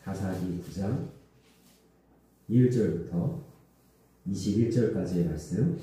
사사기 9장 1절부터 21절까지의 말씀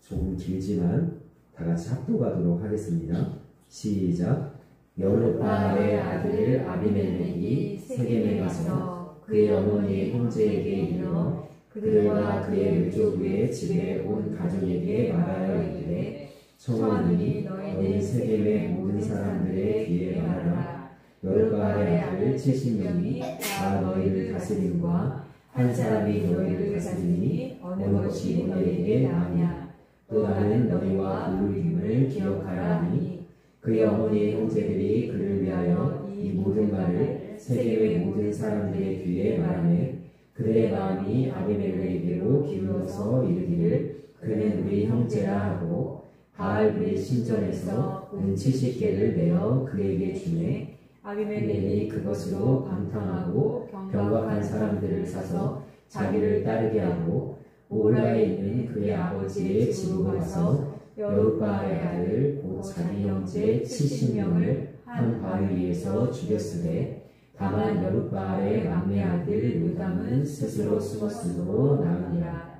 조금 길지만 다같이 합독하도록 하겠습니다. 시작. 여룹바알의 아들 아비멜렉이 세겜에 가서 그의 어머니의 형제에게 이르러 그들과 그의 왼쪽 위에 집에 온 가족에게 말하여 이르되 청하노니 너희 세겜의 모든 사람들의 귀에 말하라. 여룹바알의 아들 70명이 다 너희를 다스림과 한 사람이 너희를 다스리니 어느 것이 너희에게 나으냐. 또 나는 너희와 의임을 기억하라 하니 그의 어머니의 형제들이 그를 위하여 이 모든 말을 세겜의 모든 사람들의 귀에 말하매 그들의 마음이 아비멜렉에게로 기울어서 이르기를 그는 우리 형제라 하고 바알브리 신전에서 은 70개를 내어 그에게 주매 아비멜렉이 그것으로 방탕하고 경박한 사람들을 사서 자기를 따르게 하고 오라에 있는 그의 아버지의 집으로 가서 여룹바알의 아들 곧 자기 형제 70명을 한 바위 위에서 죽였으되 다만 여룹바알의 막내 아들 요담은 스스로 숨었으므로 나으니라.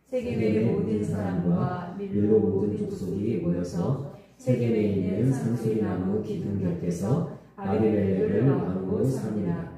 세겜의 모든 사람과 밀로 모든 족속이 모여서 세겜에 있는 상수리나무 기둥 곁에서 아비멜렉을 왕으로 삼니라.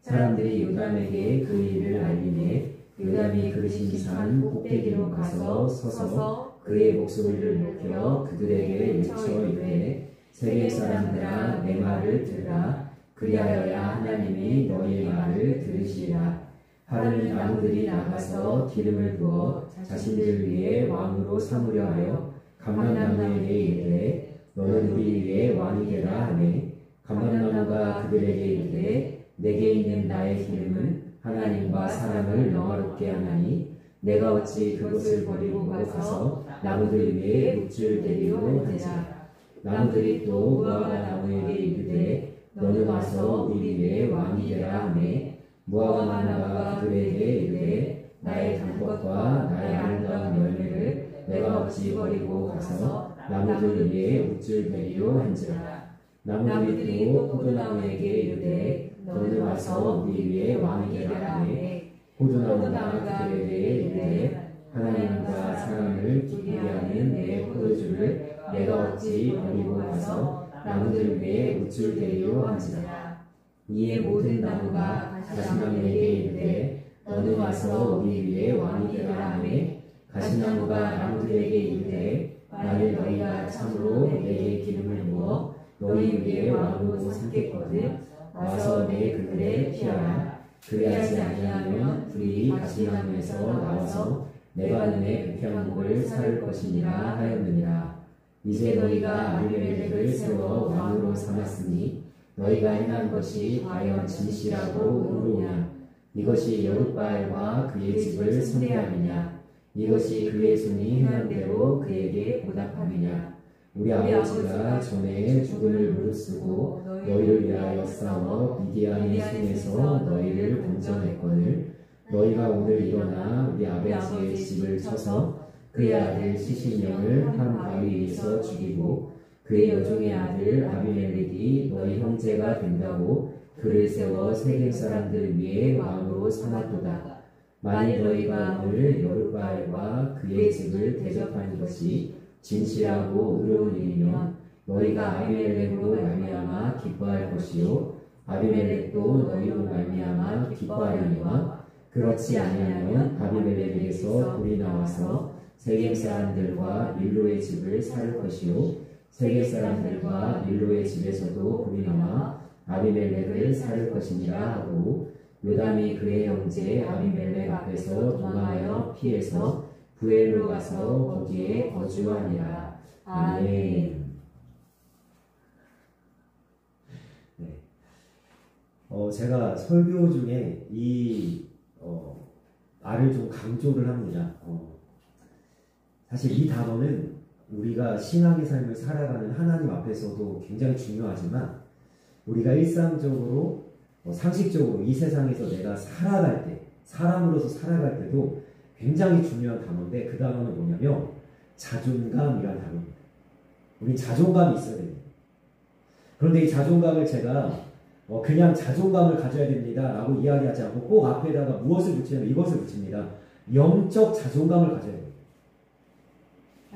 사람들이 요담에게 그 일을 알리매 요담이 그르신 산 꼭대기로 가서 서서 그의 목소리를 높여 그들에게 외쳐 이르되 세겜 사람들아 내 말을 들으라. 그리하여야 하나님이 너희의 말을 들으시리라. 하루는 나무들이 나가서 기름을 부어 자신들 위에 왕으로 삼으려 하여 감람나무에게 이르되 너는 우리 위에 왕이 되라 하매 감람나무가 그들에게 이르되 내게 있는 나의 기름은 하나님과 사람을 영화롭게 하나니 내가 어찌 그것을 버리고 가서 나무들 위에 묵줄 대리로 하자. 나무들이 또 무화과 나무에게 이르되 너는 와서 우리 위에 왕이 되라 하매 무화과 나무가 그들에게 이르되 나의 단것과 나의 아름다운 열매를 내가 어찌 버리고 가서 나무들 위에 묵줄 대리로 한지라. 나무들이 또 포도나무에게 이르되 너는 와서 우리 위에 왕이 되라 하매 포도나무가 그들에게 이르되 하나님과 사람을 기쁘게 하는 내 포도주를 내가 어찌 버리고 가서 나무들 위에 묵줄 대리로 한지라. 이에 모든 나무가 가시나무에게 이르되 너는 와서 우리 위에 왕이 되라 하매 가시나무가 나무들에게 이르되 나를 너희가 참으로 내게 기름을 부어 너희 위에 왕으로 삼겠거든 와서 내 그늘에 피하라. 그리하지 아니하면 불이 가시나무에서 나와서 내가 너의 백향목을 사를 것이니라 하였느니라. 이제 너희가 아비멜렉을 세워 왕으로 삼았으니 너희가 행한 것이 과연 진실하고 의로우냐. 이것이 여룹바알과 그의 집을 선대함이냐. 이것이 그의 손이 행한 대로 그에게 보답함이냐. 우리 아버지가 전에 죽음을 무릅쓰고 너희를 위하여 싸워 미디안의 손에서 너희를 건져냈거늘 너희가 오늘 일어나 우리 아버지의 집을 쳐서 그의 아들 시신령을 한 바위 위에서 죽이고 그의 여종의 아들 아비멜렉이 너희 형제가 된다고 그를 세워 세겜 사람들 위에 왕으로 삼았도다. 만일 너희가 오늘 여룹바알과 그의 집을 대접한 것이 진실하고 의로운 일이면 너희가 아비멜렉으로 말미암아 기뻐할 것이요 아비멜렉도 너희로 말미암아 기뻐하려니와 그렇지 아니하면 아비멜렉에게서 불이 나와서 세겜 사람들과 밀로의 집을 살 것이요 세겜 사람들과 밀로의 집에서도 불이 나와 아비멜렉을 살 것이니라 하고 요담이 그의 형제 아비멜렉 앞에서 도망하여 피해서 부엘로 가서 거기에 거주하니라. 아멘. 네. 제가 설교 중에 이 말을 좀 강조를 합니다. 사실 이 단어는 우리가 신앙의 삶을 살아가는 하나님 앞에서도 굉장히 중요하지만 우리가 일상적으로 상식적으로 이 세상에서 내가 살아갈 때 사람으로서 살아갈 때도 굉장히 중요한 단어인데 그 단어는 뭐냐면 자존감이라는 단어입니다. 우리 자존감이 있어야 됩니다. 그런데 이 자존감을 제가 그냥 자존감을 가져야 됩니다 라고 이야기하지 않고 꼭 앞에다가 무엇을 붙이냐면 이것을 붙입니다. 영적 자존감을 가져야 됩니다.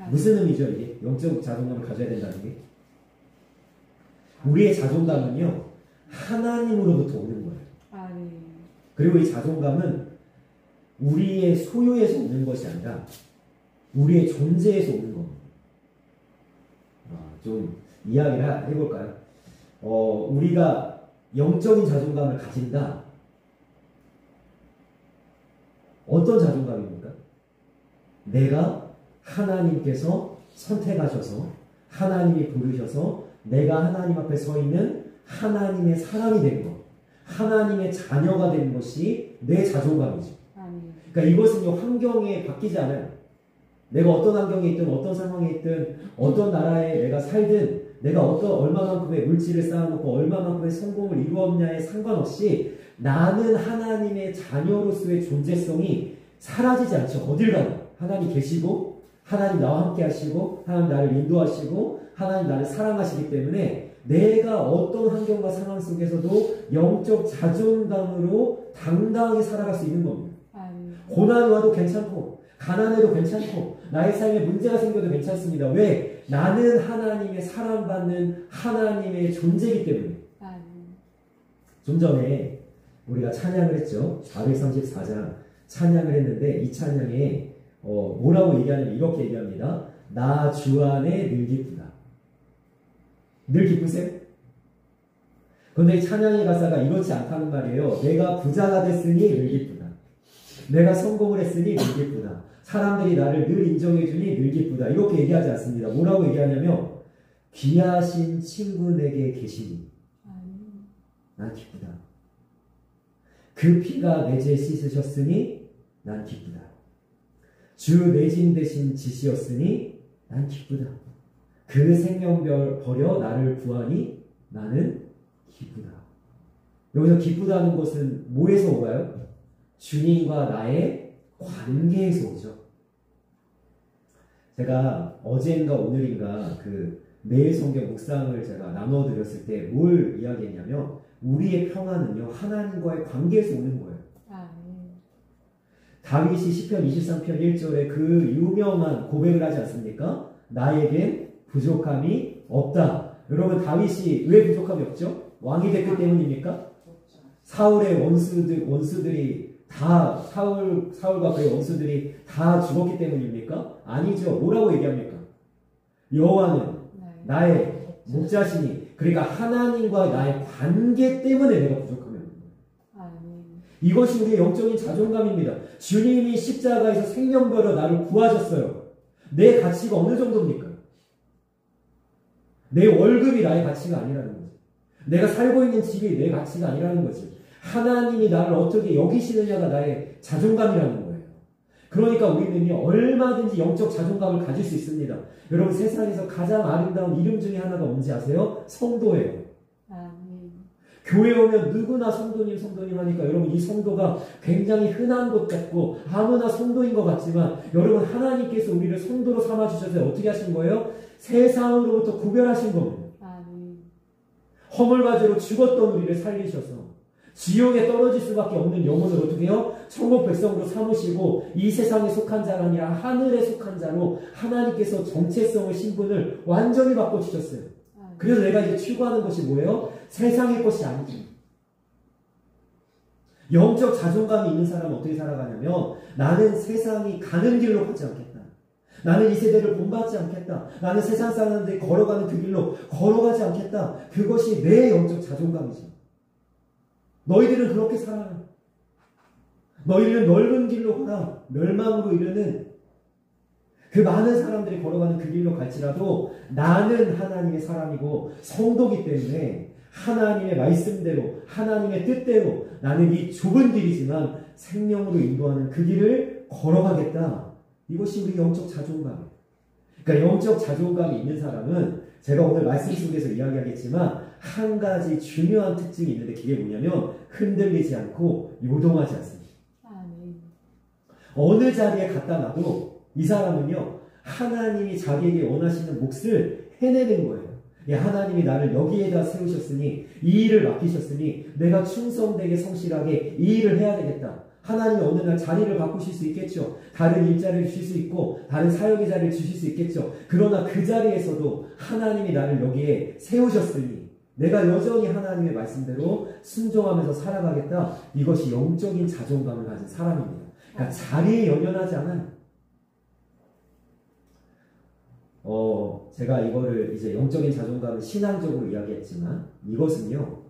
무슨 의미죠 이게? 영적 자존감을 가져야 된다는 게? 우리의 자존감은요 하나님으로부터 오는 거예요. 그리고 이 자존감은 우리의 소유에서 오는 것이 아니라 우리의 존재에서 오는 겁니다. 좀 이야기를 해볼까요? 우리가 영적인 자존감을 가진다. 어떤 자존감입니까? 내가 하나님께서 선택하셔서 하나님이 부르셔서 내가 하나님 앞에 서 있는 하나님의 사람이 된 것, 하나님의 자녀가 된 것이 내 자존감이죠. 그러니까 이것은요 환경에 바뀌지 않아요. 내가 어떤 환경에 있든 어떤 상황에 있든 어떤 나라에 내가 살든 내가 얼마만큼의 물질을 쌓아놓고 얼마만큼의 성공을 이루었냐에 상관없이 나는 하나님의 자녀로서의 존재성이 사라지지 않죠. 어딜 가나 하나님 계시고 하나님 나와 함께 하시고 하나님 나를 인도하시고 하나님 나를 사랑하시기 때문에 내가 어떤 환경과 상황 속에서도 영적 자존감으로 당당하게 살아갈 수 있는 겁니다. 고난이 와도 괜찮고 가난해도 괜찮고 나의 삶에 문제가 생겨도 괜찮습니다. 왜? 나는 하나님의 사랑받는 하나님의 존재이기 때문에. 좀 전에 우리가 찬양을 했죠. 434장 찬양을 했는데 이 찬양에 뭐라고 얘기하냐면 이렇게 얘기합니다. 나 주 안에 늘 기쁘다. 늘 기쁘세요? 그런데 이 찬양의 가사가 이렇지 않다는 말이에요. 내가 부자가 됐으니 늘 기쁘다. 내가 성공을 했으니 늘 기쁘다. 사람들이 나를 늘 인정해주니 늘 기쁘다. 이렇게 얘기하지 않습니다. 뭐라고 얘기하냐면 귀하신 친구 내게 계시니 난 기쁘다. 그 피가 내 죄 씻으셨으니 난 기쁘다. 주 내 짐 대신 지시였으니 난 기쁘다. 그 생명별 버려 나를 구하니 나는 기쁘다. 여기서 기쁘다는 것은 뭐에서 오가요? 주님과 나의 관계에서 오죠. 제가 어제인가 오늘인가 그 매일 성경 묵상을 제가 나눠드렸을 때 뭘 이야기했냐면 우리의 평안은요 하나님과의 관계에서 오는 거예요. 다윗이 시편 23편 1절에 그 유명한 고백을 하지 않습니까? 나에겐 부족함이 없다. 여러분 다윗이 왜 부족함이 없죠? 왕이 됐기 때문입니까? 사울의 원수들이 다 사울과 그의 원수들이 다 죽었기 때문입니까? 아니죠. 뭐라고 얘기합니까? 여호와는 나의 목자시니 그러니까 하나님과 나의 관계 때문에 내가 부족함이 없는 거예요. 이것이 우리의 영적인 자존감입니다. 주님이 십자가에서 생명별로 나를 구하셨어요. 내 가치가 어느 정도입니까? 내 월급이 나의 가치가 아니라는 거지. 내가 살고 있는 집이 내 가치가 아니라는 거지. 하나님이 나를 어떻게 여기시느냐가 나의 자존감이라는 거예요. 그러니까 우리는요 얼마든지 영적 자존감을 가질 수 있습니다. 여러분 세상에서 가장 아름다운 이름 중에 하나가 뭔지 아세요? 성도예요. 교회 오면 누구나 성도님 하니까 여러분 이 성도가 굉장히 흔한 것 같고 아무나 성도인 것 같지만 여러분 하나님께서 우리를 성도로 삼아주셔서 어떻게 하신 거예요? 세상으로부터 구별하신 겁니다. 허물과제로 죽었던 우리를 살리셔서 지옥에 떨어질 수밖에 없는 영혼을 어떻게 해요? 천국 백성으로 삼으시고 이 세상에 속한 자가 아니라 하늘에 속한 자로 하나님께서 정체성을 신분을 완전히 바꿔주셨어요. 그래서 내가 이제 추구하는 것이 뭐예요? 세상의 것이 아니죠. 영적 자존감이 있는 사람은 어떻게 살아가냐면 나는 세상이 가는 길로 가지 않겠다. 나는 이 세대를 본받지 않겠다. 나는 세상 사람들이 걸어가는 그 길로 걸어가지 않겠다. 그것이 내 영적 자존감이죠. 너희들은 그렇게 살아라. 너희들은 넓은 길로 가라. 멸망으로 이르는 그 많은 사람들이 걸어가는 그 길로 갈지라도 나는 하나님의 사람이고 성도기 때문에 하나님의 말씀대로 하나님의 뜻대로 나는 이 좁은 길이지만 생명으로 인도하는 그 길을 걸어가겠다. 이것이 우리 영적 자존감이에요. 그러니까 영적 자존감이 있는 사람은 제가 오늘 말씀 속에서 이야기하겠지만 한 가지 중요한 특징이 있는데 그게 뭐냐면 흔들리지 않고 요동하지 않습니다. 어느 자리에 갖다 놔도 이 사람은요 하나님이 자기에게 원하시는 몫을 해내는 거예요. 야, 하나님이 나를 여기에다 세우셨으니 이 일을 맡기셨으니 내가 충성되게 성실하게 이 일을 해야 되겠다. 하나님이 어느 날 자리를 바꾸실 수 있겠죠. 다른 일자리를 주실 수 있고 다른 사역의 자리를 주실 수 있겠죠. 그러나 그 자리에서도 하나님이 나를 여기에 세우셨으니 내가 여전히 하나님의 말씀대로 순종하면서 살아가겠다. 이것이 영적인 자존감을 가진 사람입니다. 그러니까 자리에 연연하지 않아요. 제가 이거를 이제 영적인 자존감을 신앙적으로 이야기했지만 이것은요,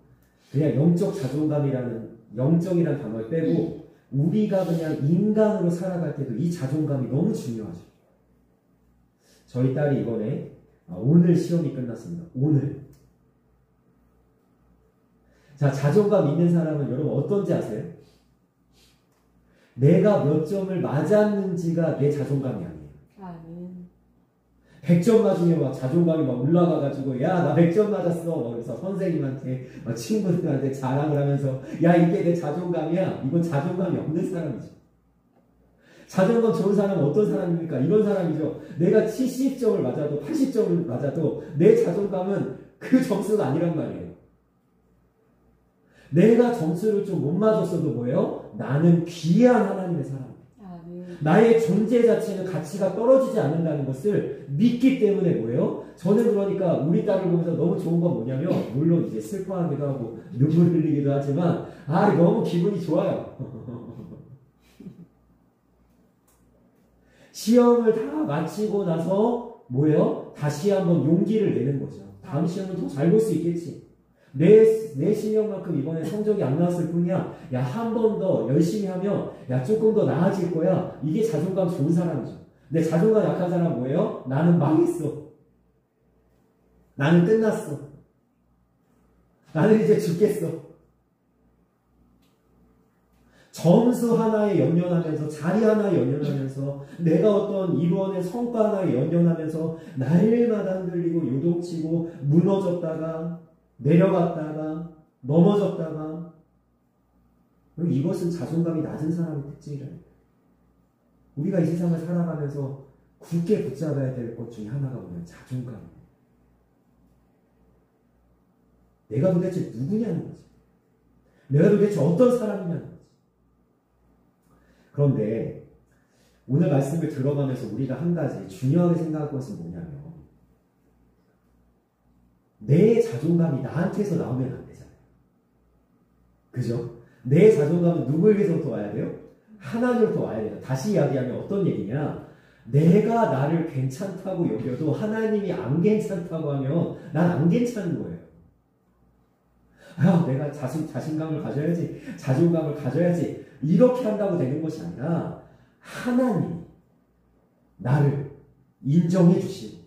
그냥 영적 자존감이라는 영적이라는 단어를 빼고 우리가 그냥 인간으로 살아갈 때도 이 자존감이 너무 중요하죠. 저희 딸이 이번에 오늘 시험이 끝났습니다. 오늘. 자, 자존감 있는 사람은 여러분 어떤지 아세요? 내가 몇 점을 맞았는지가 내 자존감이 아니에요. 100점 맞으면 막 자존감이 막 올라가가지고, 야, 나 100점 맞았어. 그래서 선생님한테, 막 친구들한테 자랑을 하면서, 야, 이게 내 자존감이야. 이건 자존감이 없는 사람이죠. 자존감 좋은 사람은 어떤 사람입니까? 이런 사람이죠. 내가 70점을 맞아도 80점을 맞아도 내 자존감은 그 점수가 아니란 말이에요. 내가 점수를 좀 못 맞았어도 뭐예요? 나는 귀한 하나님의 사람. 나의 존재 자체는 가치가 떨어지지 않는다는 것을 믿기 때문에 뭐예요? 저는 그러니까 우리 딸을 보면서 너무 좋은 건 뭐냐면, 물론 이제 슬퍼하기도 하고 눈물 흘리기도 하지만 너무 기분이 좋아요. 시험을 다 마치고 나서 뭐예요? 다시 한번 용기를 내는 거죠. 다음 시험은 더 잘 볼 수 있겠지. 내 실력만큼 이번에 성적이 안 나왔을 뿐이야. 야, 한 번 더 열심히 하면 야, 조금 더 나아질 거야. 이게 자존감 좋은 사람이죠. 근데 자존감 약한 사람은 뭐예요? 나는 망했어. 나는 끝났어. 나는 이제 죽겠어. 점수 하나에 연연하면서, 자리 하나에 연연하면서, 내가 어떤 이루어낸 성과 하나에 연연하면서 날마다 흔들리고 요동치고 무너졌다가 내려갔다가 넘어졌다가, 이것은 자존감이 낮은 사람의 특징이라는 거예요. 우리가 이 세상을 살아가면서 굳게 붙잡아야 될 것 중에 하나가 뭐냐면 자존감이에요. 내가 도대체 누구냐는 거지. 내가 도대체 어떤 사람이냐는 거지. 그런데 오늘 말씀을 들어가면서 우리가 한 가지 중요하게 생각할 것은 뭐냐면, 내 자존감이 나한테서 나오면 안 되잖아요. 그죠? 내 자존감은 누구에게서부터 와야 돼요? 하나님으로부터 와야 돼요. 다시 이야기하면 어떤 얘기냐? 내가 나를 괜찮다고 여겨도 하나님이 안 괜찮다고 하면 난 안 괜찮은 거예요. 내가 자신감을 가져야지, 자존감을 가져야지, 이렇게 한다고 되는 것이 아니라 하나님이 나를 인정해 주시고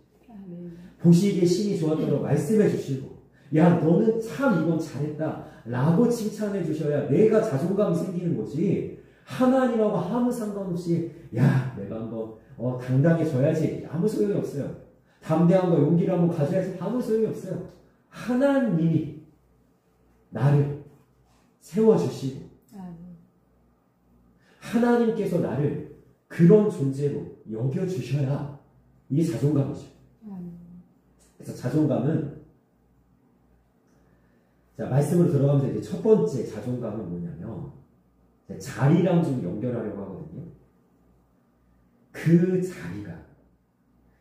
보시기에 신이 좋았다고 말씀해 주시고, 야, 너는 참 이건 잘했다 라고 칭찬해 주셔야 내가 자존감이 생기는 거지. 하나님하고 아무 상관없이 야, 내가 한번 당당해져야지, 아무 소용이 없어요. 담대함과 용기를 한번 가져야지, 아무 소용이 없어요. 하나님이 나를 세워주시고 하나님께서 나를 그런 존재로 여겨주셔야 이게 자존감이죠. 그래서 자존감은, 자, 말씀으로 들어가면서 이제 첫 번째 자존감은 뭐냐면, 자리랑 좀 연결하려고 하거든요. 그 자리가,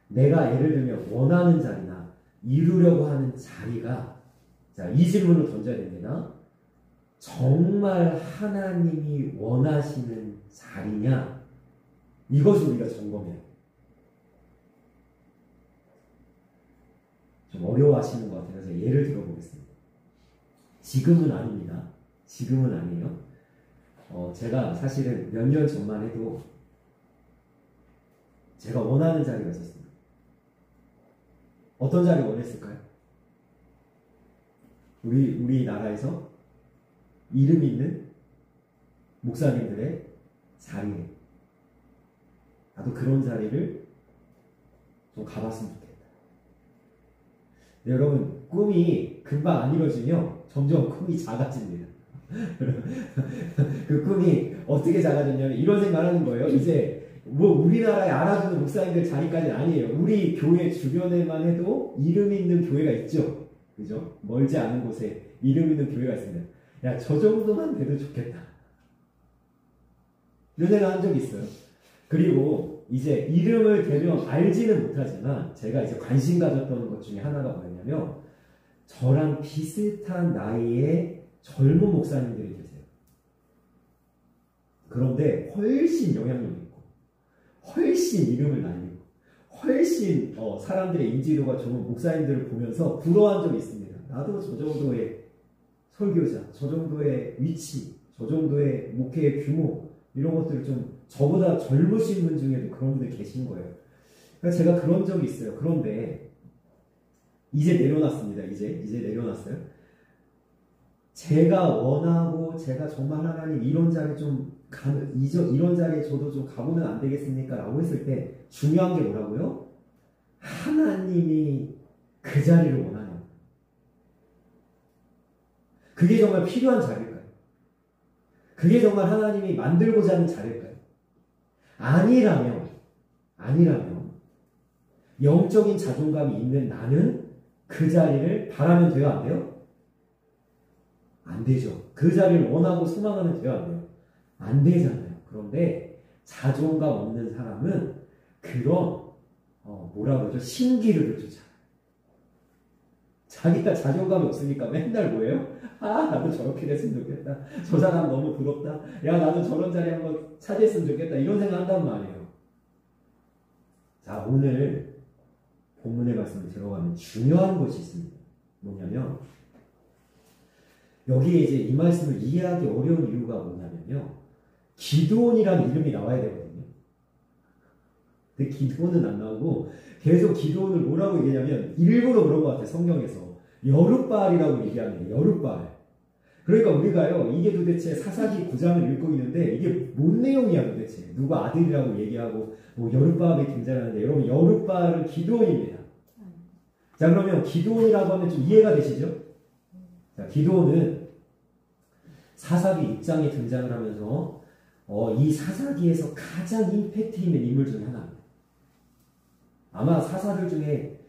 내가 예를 들면 원하는 자리나 이루려고 하는 자리가, 자, 이 질문을 던져야 됩니다. 정말 하나님이 원하시는 자리냐? 이것을 우리가 점검해요. 좀 어려워하시는 것 같아서 예를 들어보겠습니다. 지금은 아닙니다. 지금은 아니에요. 제가 사실은 몇 년 전만 해도 제가 원하는 자리가 있었습니다. 어떤 자리 원했을까요? 우리나라에서 이름 있는 목사님들의 자리에, 나도 그런 자리를 좀 가봤으면 좋겠다. 네, 여러분, 꿈이 금방 안 이루어지면 점점 꿈이 작아집니다. 그 꿈이 어떻게 작아졌냐면 이런 생각을 하는 거예요. 이제 뭐 우리나라에 알아주는 목사님들 자리까지는 아니에요. 우리 교회 주변에만 해도 이름 있는 교회가 있죠. 그죠? 멀지 않은 곳에 이름 있는 교회가 있습니다. 야, 저 정도만 돼도 좋겠다. 이런 생각 한 적이 있어요. 그리고 이제 이름을 대면 알지는 못하지만 제가 이제 관심 가졌던 것 중에 하나가 뭐였냐면 저랑 비슷한 나이의 젊은 목사님들이 계세요. 그런데 훨씬 영향력 있고 훨씬 이름을 날리고 훨씬 사람들의 인지도가 좋은 목사님들을 보면서 부러워한 적이 있습니다. 나도 저 정도의 설교자, 저 정도의 위치, 저 정도의 목회의 규모 이런 것들을 좀 저보다 젊으신 분 중에도 그런 분들 계신 거예요. 그러니까 제가 그런 적이 있어요. 그런데 이제 내려놨습니다. 이제 내려놨어요. 제가 원하고 제가 정말 하나님 이런 자리에 이런 자리에 저도 좀 가보면 안 되겠습니까? 라고 했을 때 중요한 게 뭐라고요? 하나님이 그 자리를 원하냐. 그게 정말 필요한 자리일까요? 그게 정말 하나님이 만들고자 하는 자리일까요? 아니라면 영적인 자존감이 있는 나는 그 자리를 바라면 돼요? 안 돼요? 안 되죠. 그 자리를 원하고 소망하면 돼요? 안 돼요? 안 되잖아요. 그런데 자존감 없는 사람은 그런 뭐라 그러죠? 신기루를 쫓아요. 자기가 자존감이 없으니까 맨날 뭐예요? 나도 저렇게 됐으면 좋겠다. 저 사람 너무 부럽다. 야, 나도 저런 자리 한번 차지했으면 좋겠다. 이런 생각 한단 말이에요. 자, 오늘 본문의 말씀을 들어가면 중요한 것이 있습니다. 뭐냐면 여기에 이제 이 말씀을 이해하기 어려운 이유가 뭐냐면요. 기드온이라는 이름이 나와야 되거든요. 근데 기드온은 안 나오고 계속 기드온을 뭐라고 얘기하냐면 일부러 그런 것 같아요. 성경에서 여룻바알이라고 얘기합니다. 여룻바알. 그러니까 우리가요. 이게 도대체 사사기 9장을 읽고 있는데 이게 뭔 내용이야 도대체. 누가 아들이라고 얘기하고 뭐 여룻바알이 등장하는데 여러분 여룻바알은 기드온입니다. 자, 그러면 기드온이라고 하면 좀 이해가 되시죠? 자, 기드온은 사사기 6장에 등장을 하면서 이 사사기에서 가장 임팩트 있는 인물 중에 하나입니다. 아마 사사들 중에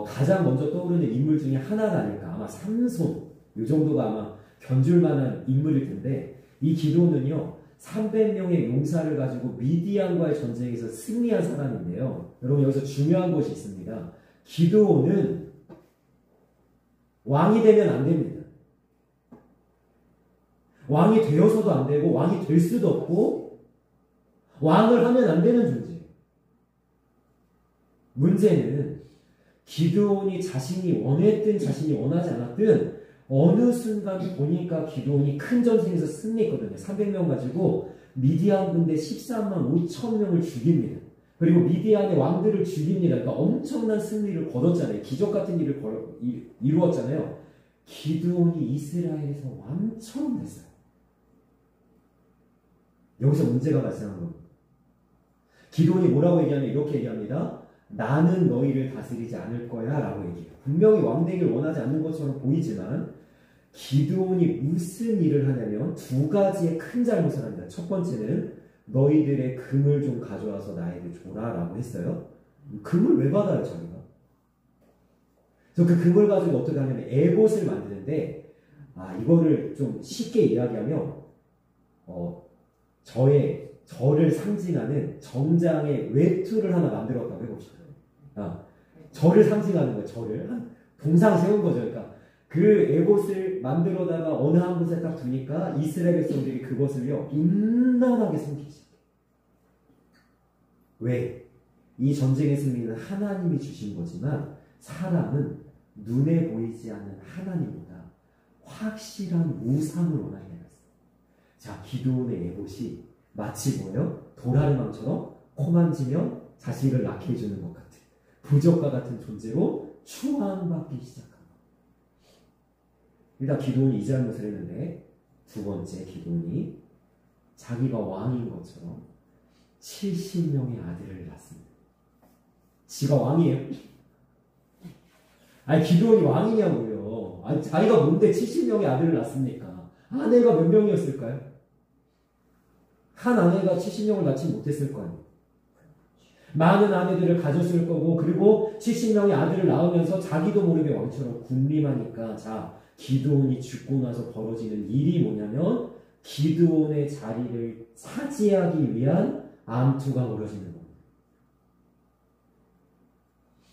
가장 먼저 떠오르는 인물 중에 하나가 아닐까. 아마 삼손 이 정도가 아마 견줄 만한 인물일 텐데 이 기드온은요 300명의 용사를 가지고 미디안과의 전쟁에서 승리한 사람인데요. 여러분 여기서 중요한 것이 있습니다. 기드온은 왕이 되면 안 됩니다. 왕이 되어서도 안 되고 왕이 될 수도 없고 왕을 하면 안 되는 존재예요. 문제는 기드온이 자신이 원했든 자신이 원하지 않았든 어느 순간 보니까 기드온이 큰 전쟁에서 승리했거든요. 300명 가지고 미디안 군대 13만 5천 명을 죽입니다. 그리고 미디안의 왕들을 죽입니다. 그러니까 엄청난 승리를 거뒀잖아요. 기적 같은 일을 이루었잖아요. 기드온이 이스라엘에서 왕처럼 됐어요. 여기서 문제가 발생한 겁니다. 기드온이 뭐라고 얘기하면 이렇게 얘기합니다. 나는 너희를 다스리지 않을 거야 라고 얘기해요. 분명히 왕되기를 원하지 않는 것처럼 보이지만 기드온이 무슨 일을 하냐면 두 가지의 큰 잘못을 합니다. 첫 번째는 너희들의 금을 좀 가져와서 나에게 줘라 라고 했어요. 금을 왜 받아요 자기가? 그래서 그 금을 가지고 어떻게 하냐면 에봇을 만드는데 이거를 좀 쉽게 이야기하면 저를 상징하는 정장의 외투를 하나 만들었다고 해봅시다. 저를 상징하는 거예요. 저를 동상 세운 거죠. 그러니까 그 에봇을 만들어다가 어느 한 곳에 딱 두니까 이스라엘 백성들이 그것을요 음란하게 섬기기 시작해요. 왜? 이 전쟁의 승리는 하나님이 주신 거지만 사람은 눈에 보이지 않는 하나님보다 확실한 우상을 원하게 되었어요. 자, 기드온의 에봇이 마치 뭐예요? 도라에몽처럼 코 만지면 자식을 낳게 해주는 것 같은 부적과 같은 존재로 추앙받기 시작합니다. 일단 기드온이 이 잘못을 했는데 두 번째 기드온이 자기가 왕인 것처럼 70명의 아들을 낳습니다. 지가 왕이에요? 아니 기드온이 왕이냐고요. 아니 자기가 뭔데 70명의 아들을 낳습니까? 아내가 몇 명이었을까요? 한 아내가 70명을 낳지 못했을 거 아니에요. 많은 아내들을 가졌을 거고 그리고 70명의 아들을 낳으면서 자기도 모르게 왕처럼 군림하니까 자 기드온이 죽고 나서 벌어지는 일이 뭐냐면 기드온의 자리를 차지하기 위한 암투가 벌어지는 겁니다.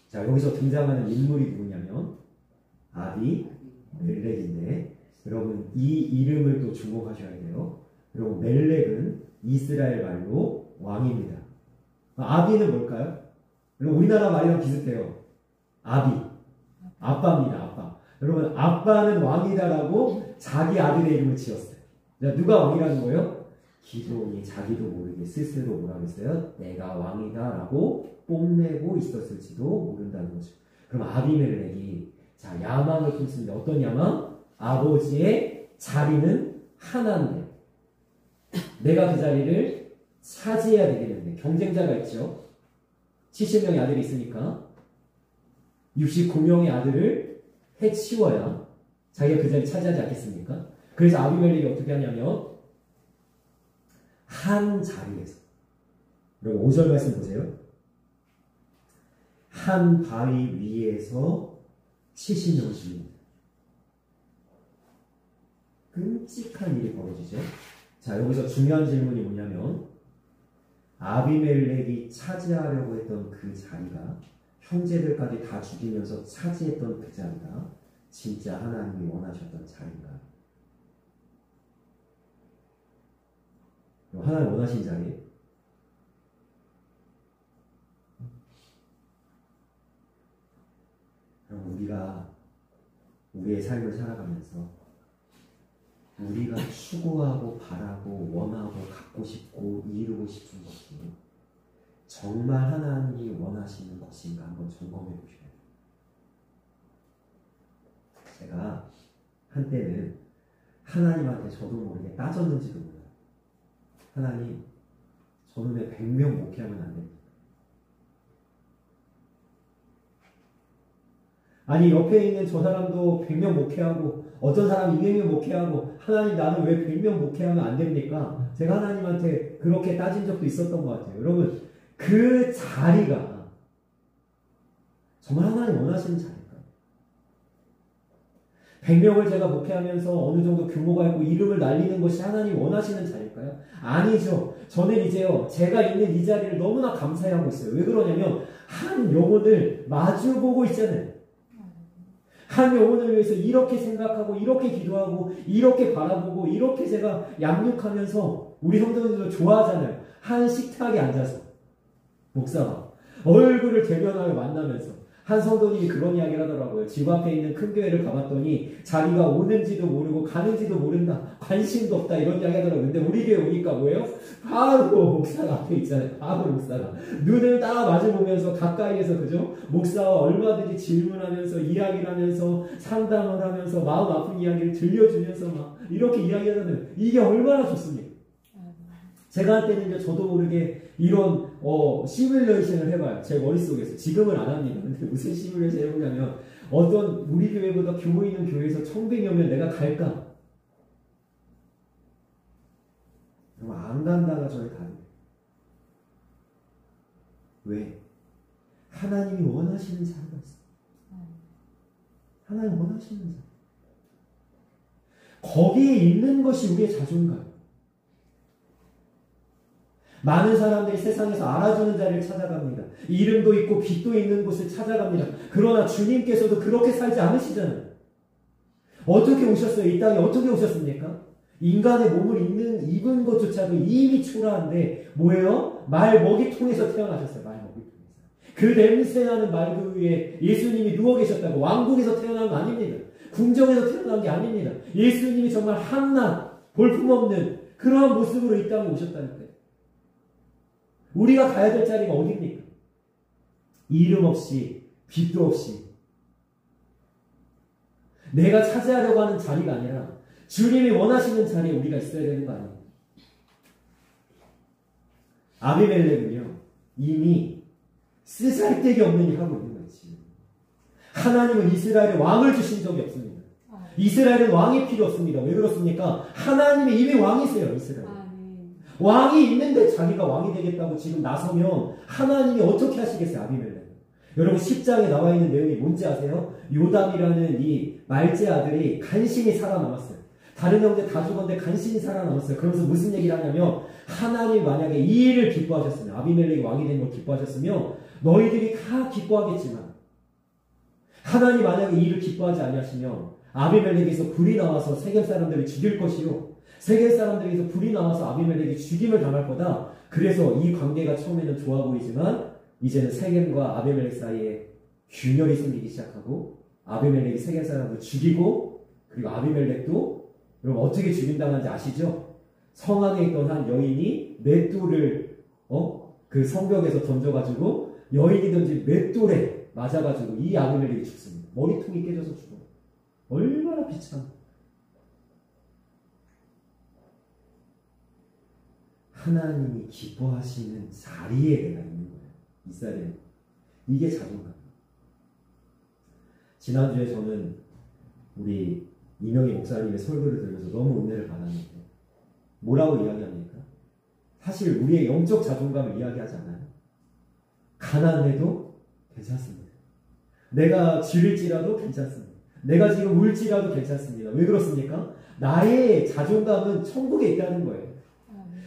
자 여기서 등장하는 인물이 누구냐면 아비멜렉인데 여러분 이 이름을 또 주목하셔야 돼요. 여러분 멜렉은 이스라엘 말로 왕입니다. 아비는 뭘까요? 여러분 우리나라 말이랑 비슷해요. 아비 아빠입니다. 아빠. 여러분 아빠는 왕이다라고 자기 아들의 이름을 지었어요. 누가 왕이라는 거예요? 기드온이 자기도 모르게 스스로 뭐라고 했어요? 내가 왕이다라고 뽐내고 있었을지도 모른다는 거죠. 그럼 아비멜렉이 자 야망을 품습니다. 어떤 야망? 아버지의 자리는 하나인데 내가 그 자리를 차지해야 되겠는데 경쟁자가 있죠. 70명의 아들이 있으니까 69명의 아들을 해치워야 자기가 그 자리 차지하지 않겠습니까? 그래서 아비멜렉이 어떻게 하냐면 한 자리에서 여러분 5절 말씀 보세요. 한 바위 위에서 70명을 죽입니다. 끔찍한 일이 벌어지죠. 자 여기서 중요한 질문이 뭐냐면 아비멜렉이 차지하려고 했던 그 자리가 형제들까지 다 죽이면서 차지했던 그 자리가 진짜 하나님이 원하셨던 자리인가? 하나님 원하신 자리? 그럼 우리가 우리의 삶을 살아가면서 우리가 추구하고 바라고 원하고 갖고 싶고 이루고 싶은 것이 정말 하나님이 원하시는 것인가 한번 점검해 보셔야 돼요. 제가 한때는 하나님한테 저도 모르게 따졌는지도 몰라요. 하나님, 저는 왜 100명 목회하면 안 됩니까? 아니 옆에 있는 저 사람도 100명 목회하고 어떤 사람이 200명 목회하고 하나님 나는 왜 100명 목회하면 안 됩니까? 제가 하나님한테 그렇게 따진 적도 있었던 것 같아요. 여러분 그 자리가 정말 하나님 원하시는 자리일까요? 100명을 제가 목회하면서 어느 정도 규모가 있고 이름을 날리는 것이 하나님 원하시는 자리일까요? 아니죠. 저는 이제요 제가 있는 이 자리를 너무나 감사해하고 있어요. 왜 그러냐면 한 영혼을 마주보고 있잖아요. 한 영혼을 위해서 이렇게 생각하고 이렇게 기도하고 이렇게 바라보고 이렇게 제가 양육하면서 우리 성도님들도 좋아하잖아요. 한 식탁에 앉아서 목사가 얼굴을 대면하여 만나면서 한 성도님이 그런 이야기를 하더라고요. 집 앞에 있는 큰 교회를 가봤더니 자기가 오는지도 모르고 가는지도 모른다. 관심도 없다. 이런 이야기 하더라고요. 근데 우리 교회 오니까 뭐예요? 바로 목사가 앞에 있잖아요. 바로 목사가. 눈을 딱 마주보면서 가까이에서 그죠? 목사와 얼마든지 질문하면서 이야기를 하면서 상담을 하면서 마음 아픈 이야기를 들려주면서 막 이렇게 이야기하잖아요. 이게 얼마나 좋습니까? 제가 할 때는 이제 저도 모르게 이런 시뮬레이션을 해봐요. 제 머릿속에서. 지금은 안 합니다. 근데 무슨 시뮬레이션 해보냐면 어떤 우리 교회보다 규모 있는 교회에서 1100여면 내가 갈까? 그럼 안 간다가 저의 답이에요. 왜? 하나님이 원하시는 자리가 있어요. 하나님 원하시는 자리. 거기에 있는 것이 우리의 자존감. 많은 사람들이 세상에서 알아주는 자리를 찾아갑니다. 이름도 있고 빛도 있는 곳을 찾아갑니다. 그러나 주님께서도 그렇게 살지 않으시잖아요. 어떻게 오셨어요? 이 땅에 어떻게 오셨습니까? 인간의 몸을 입은 것조차도 이미 초라한데 뭐예요? 말 먹이통에서 태어나셨어요. 말 먹이통에서. 그 냄새나는 말그 위에 예수님이 누워 계셨다고. 왕궁에서 태어난 건 아닙니다. 궁정에서 태어난 게 아닙니다. 예수님이 정말 한낱 볼품없는 그러한 모습으로 이 땅에 오셨다니까요. 우리가 가야 될 자리가 어디입니까? 이름 없이 빛도 없이 내가 차지하려고 하는 자리가 아니라 주님이 원하시는 자리에 우리가 있어야 되는 거 아니에요? 아비멜렉은요 이미 쓰잘데기 없는 일 하고 있는 거예요. 지금. 하나님은 이스라엘에 왕을 주신 적이 없습니다. 이스라엘은 왕이 필요 없습니다. 왜 그렇습니까? 하나님이 이미 왕이세요. 이스라엘. 왕이 있는데 자기가 왕이 되겠다고 지금 나서면 하나님이 어떻게 하시겠어요? 아비멜렉. 여러분 10장에 나와 있는 내용이 뭔지 아세요? 요담이라는 이 말제 아들이 간신히 살아남았어요. 다른 형제 다 죽었는데 간신히 살아남았어요. 그러면서 무슨 얘기를 하냐면 하나님 만약에 이 일을 기뻐하셨으면 아비멜렉이 왕이 되는 걸 기뻐하셨으면 너희들이 다 기뻐하겠지만 하나님 만약에 이 일을 기뻐하지 아니하시면 아비멜렉에서 불이 나와서 세겜 사람들을 죽일 것이요 세겜 사람들에서 불이 나와서 아비멜렉이 죽임을 당할 거다. 그래서 이 관계가 처음에는 좋아 보이지만 이제는 세겜과 아비멜렉 사이에 균열이 생기기 시작하고 아비멜렉이 세겜 사람을 죽이고 그리고 아비멜렉도 여러분 어떻게 죽임당한지 아시죠? 성 안에 있던 한 여인이 맷돌을 그 성벽에서 던져가지고 여인이 던진 맷돌에 맞아가지고 이 아비멜렉이 죽습니다. 머리통이 깨져서 죽어요. 얼마나 비참. 하나님이 기뻐하시는 자리에 내가 있는 거예요. 있어야 돼요. 이게 자존감. 지난주에 저는 우리 이명희 목사님의 설교를 들으면서 너무 은혜를 받았는데 뭐라고 이야기합니까? 사실 우리의 영적 자존감을 이야기하지 않아요. 가난해도 괜찮습니다. 내가 지를지라도 괜찮습니다. 내가 지금 울지라도 괜찮습니다. 왜 그렇습니까? 나의 자존감은 천국에 있다는 거예요.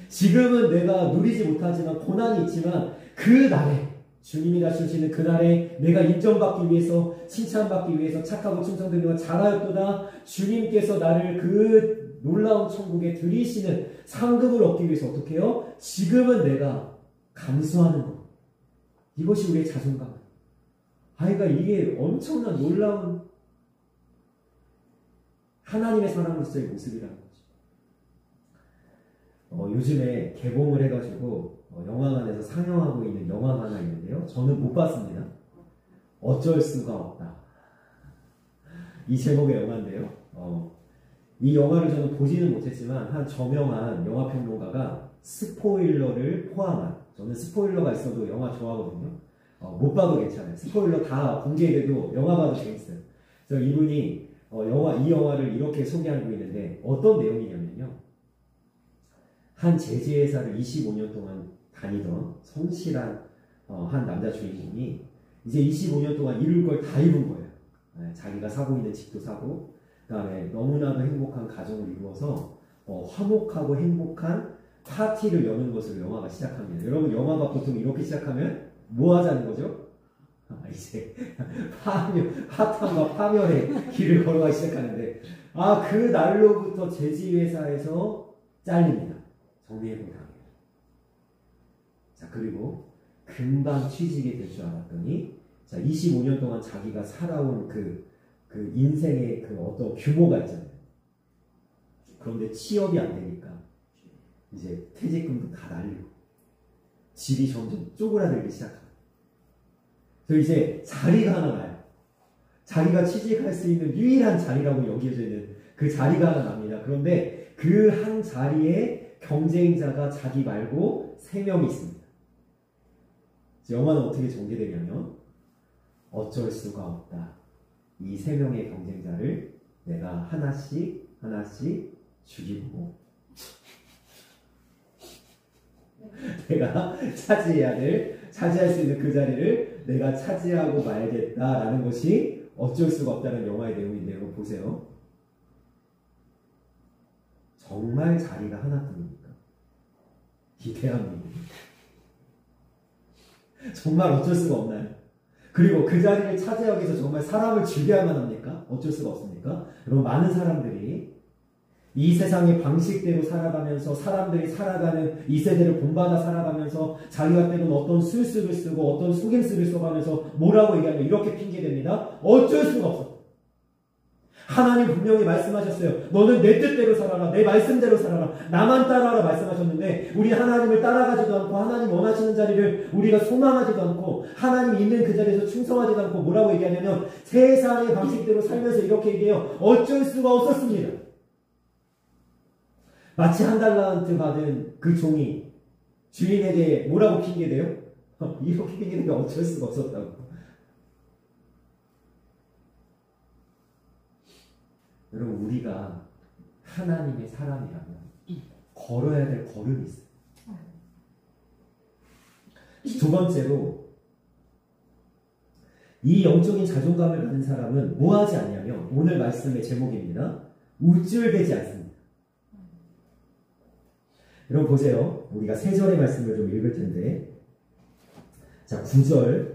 지금은 내가 누리지 못하지만 고난이 있지만 그 날에 주님이 다시오시는 그날에 내가 인정받기 위해서 칭찬받기 위해서 착하고 충성되는 잘하였도다. 주님께서 나를 그 놀라운 천국에 들이시는 상급을 얻기 위해서 어떻게 해요? 지금은 내가 감수하는 것. 이것이 우리의 자존감. 그러니까 이게 엄청난 놀라운 하나님의 사람으로서의 모습이라는 거죠. 요즘에 개봉을 해가지고 영화관에서 상영하고 있는 영화가 하나 있는데요. 저는 못 봤습니다. 어쩔 수가 없다. 이 제목의 영화인데요. 이 영화를 저는 보지는 못했지만 한 저명한 영화평론가가 스포일러를 포함한, 저는 스포일러가 있어도 영화 좋아하거든요. 못 봐도 괜찮아요. 스포일러 다 공개돼도 영화 봐도 재밌어요. 그래서 이분이 이 영화를 이렇게 소개하고 있는데 어떤 내용이냐면요. 한 제지회사를 25년 동안 다니던 성실한 한 남자 주인공이 이제 25년 동안 이룰 걸 다 이룬 거예요. 자기가 사고 있는 집도 사고 그 다음에 너무나도 행복한 가정을 이루어서 화목하고 행복한 파티를 여는 것으로 영화가 시작합니다. 여러분 영화가 보통 이렇게 시작하면 뭐 하자는 거죠? 이제 화탐과 파멸의 길을 걸어가기 시작하는데 그 날로부터 제지회사에서 잘립니다. 정리해보면 당해요. 자, 그리고 금방 취직이 될 줄 알았더니 자, 25년 동안 자기가 살아온 그 인생의 그 어떤 규모가 있잖아요. 그런데 취업이 안 되니까 이제 퇴직금도 다 날리고 집이 점점 쪼그라들기 시작합니다. 그래서 이제 자리가 하나 나요. 자기가 취직할 수 있는 유일한 자리라고 여겨져 있는 그 자리가 하나 납니다. 그런데 그 한 자리에 경쟁자가 자기 말고 3명이 있습니다. 영화는 어떻게 전개되냐면 어쩔 수가 없다. 이 3명의 경쟁자를 내가 하나씩 죽이고 내가 차지할 수 있는 그 자리를 내가 차지하고 말겠다라는 것이 어쩔 수가 없다는 영화의 내용인데 여러분 보세요. 정말 자리가 하나뿐입니까? 이 대한민국 정말 어쩔 수가 없나요? 그리고 그 자리를 차지하기 위해서 정말 사람을 죽여야만 합니까? 어쩔 수가 없습니까? 여러분 많은 사람들이 이 세상의 방식대로 살아가면서 사람들이 살아가는 이 세대를 본받아 살아가면서 자기가 때로는 어떤 술수를 쓰고 어떤 속임수를 써가면서 뭐라고 얘기하면 이렇게 핑계댑니다. 어쩔 수가 없어. 하나님 분명히 말씀하셨어요. 너는 내 뜻대로 살아라. 내 말씀대로 살아라. 나만 따라라 말씀하셨는데 우리 하나님을 따라가지도 않고 하나님 원하시는 자리를 우리가 소망하지도 않고 하나님 있는 그 자리에서 충성하지도 않고 뭐라고 얘기하냐면 세상의 방식대로 살면서 이렇게 얘기해요. 어쩔 수가 없었습니다. 마치 한 달란트 받은 그 종이 주인에게 뭐라고 핑계대요? 이렇게 핑계대면 어쩔 수가 없었다고. 여러분 우리가 하나님의 사람이라면 걸어야 될 걸음이 있어요. 두 번째로 이 영적인 자존감을 가진 사람은 뭐 하지 않냐면 오늘 말씀의 제목입니다. 우쭐대지 않습니다. 여러분 보세요. 우리가 3절의 말씀을 좀 읽을 텐데 자 9절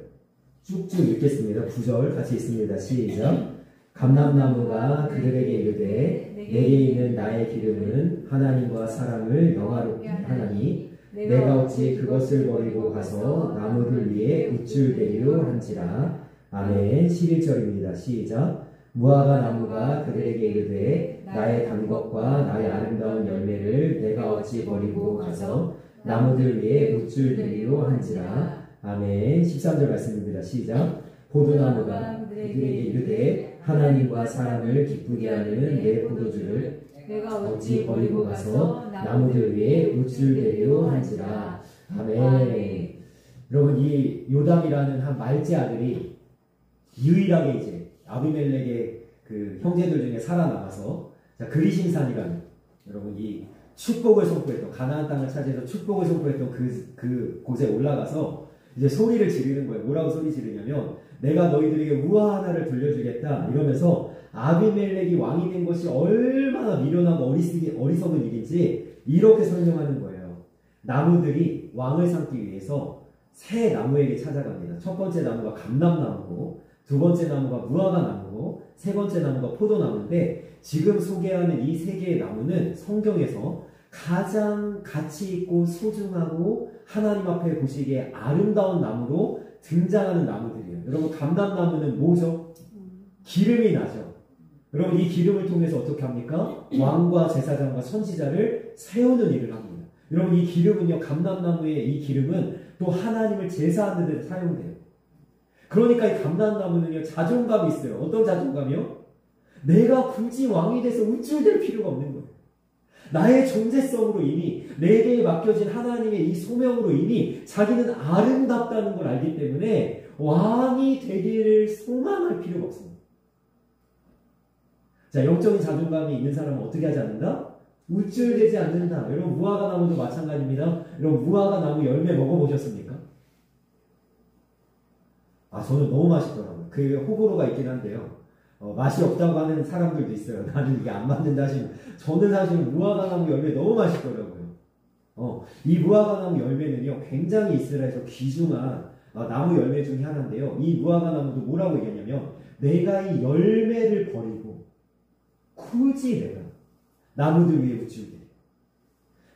쭉쭉 읽겠습니다. 9절 같이 읽습니다. 시작. 감람나무가 그들에게 이르되 내게 있는 나의 기름은 하나님과 사람을 영화롭게 하나니 내가 어찌 그것을 버리고 가서 나무들 위에 우쭐대리로 한지라. 아멘. 11절입니다. 시작. 무화과 나무가 그들에게 이르되 나의 단 것과 나의 아름다운 열매를 내가 어찌 버리고 가서 나무들 위에 우쭐대리로 한지라. 아멘. 13절 말씀입니다. 시작. 포도나무가 그들에게 이르되 하나님과 사람을 기쁘게 하는 내 포도주를 내가 어찌 버리고 가서 나무들 위에 우쭐대리로 한지라. 아멘. 여러분 이 요담이라는 한 말제 아들이 유일하게 이제 아비멜렉의 그 형제들 중에 살아남아서 자 그리심산이라는 여러분 이 축복을 선포했던 가나안 땅을 차지해서 축복을 선포했던 그 곳에 올라가서 이제 소리를 지르는 거예요. 뭐라고 소리 지르냐면 내가 너희들에게 우화 하나를 돌려주겠다 이러면서 아비멜렉이 왕이 된 것이 얼마나 미련하고 어리석은 일인지 이렇게 설명하는 거예요. 나무들이 왕을 삼기 위해서 새 나무에게 찾아갑니다. 첫 번째 나무가 감람나무고 두 번째 나무가 무화과 나무고 세 번째 나무가 포도나무인데 지금 소개하는 이 세 개의 나무는 성경에서 가장 가치 있고 소중하고 하나님 앞에 보시기에 아름다운 나무로 등장하는 나무들이에요. 여러분 감람나무는 뭐죠? 기름이 나죠. 여러분 이 기름을 통해서 어떻게 합니까? 왕과 제사장과 선지자를 세우는 일을 합니다. 여러분 이 기름은요 감람나무의 이 기름은 또 하나님을 제사하는 데 사용돼요. 그러니까 이 감람나무는요 자존감이 있어요. 어떤 자존감이요? 내가 굳이 왕이 돼서 우쭐댈 필요가 없는 거예요. 나의 존재성으로 이미 내게 맡겨진 하나님의 이 소명으로 이미 자기는 아름답다는 걸 알기 때문에 왕이 되기를 소망할 필요가 없습니다. 자, 영적인 자존감이 있는 사람은 어떻게 하지 않는다? 우쭐대지 않는다. 여러분 무화과 나무도 마찬가지입니다. 여러분 무화과 나무 열매 먹어보셨습니까? 아 저는 너무 맛있더라고요. 그 호불호가 있긴 한데요. 맛이 없다고 하는 사람들도 있어요. 나는 이게 안 맞는다 하시면 저는 사실 무화과 나무 열매 너무 맛있더라고요. 이 무화과 나무 열매는요 굉장히 이스라엘에서 귀중한 나무 열매 중에 하나인데요. 이 무화과 나무도 뭐라고 얘기하냐면 내가 이 열매를 버리고 굳이 내가 나무들 위에 우쭐대.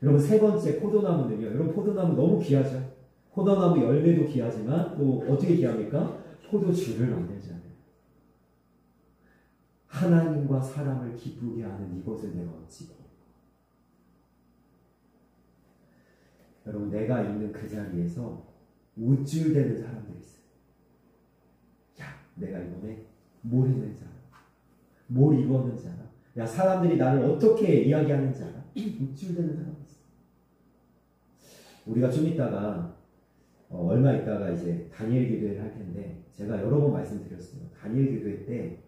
여러분 세 번째 포도나무는요. 여러분 포도나무 너무 귀하죠. 포도나무 열매도 귀하지만 또 어떻게 귀합니까? 포도주를 만들지 않아요. 하나님과 사람을 기쁘게 하는 이것을 내가 어찌 여러분 내가 있는 그 자리에서 우쭐대는 사람들이 있어요. 야 내가 이번에 뭘 했는지 알아? 뭘 입었는지 알아? 야 사람들이 나를 어떻게 이야기하는지 알아? 우쭐대는 사람이 있어요. 우리가 좀 이따가 얼마 있다가 이제 다니엘 기도회를 할 텐데 제가 여러 번 말씀드렸어요. 다니엘 기도회 때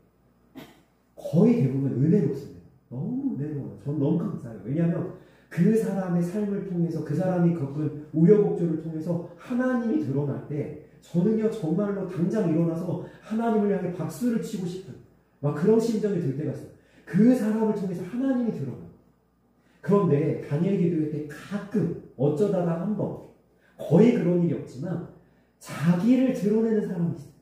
거의 대부분 은혜롭습니다. 너무 은혜로워요. 전 너무 감사해요. 왜냐하면 그 사람의 삶을 통해서 그 사람이 겪은 우여곡절을 통해서 하나님이 드러날 때 저는요 정말로 당장 일어나서 하나님을 향해 박수를 치고 싶은 막 그런 심정이 들 때가 있어요. 그 사람을 통해서 하나님이 드러나요. 그런데 다니엘 기도회 때 가끔 어쩌다가 한 번 거의 그런 일이 없지만 자기를 드러내는 사람이 있어요.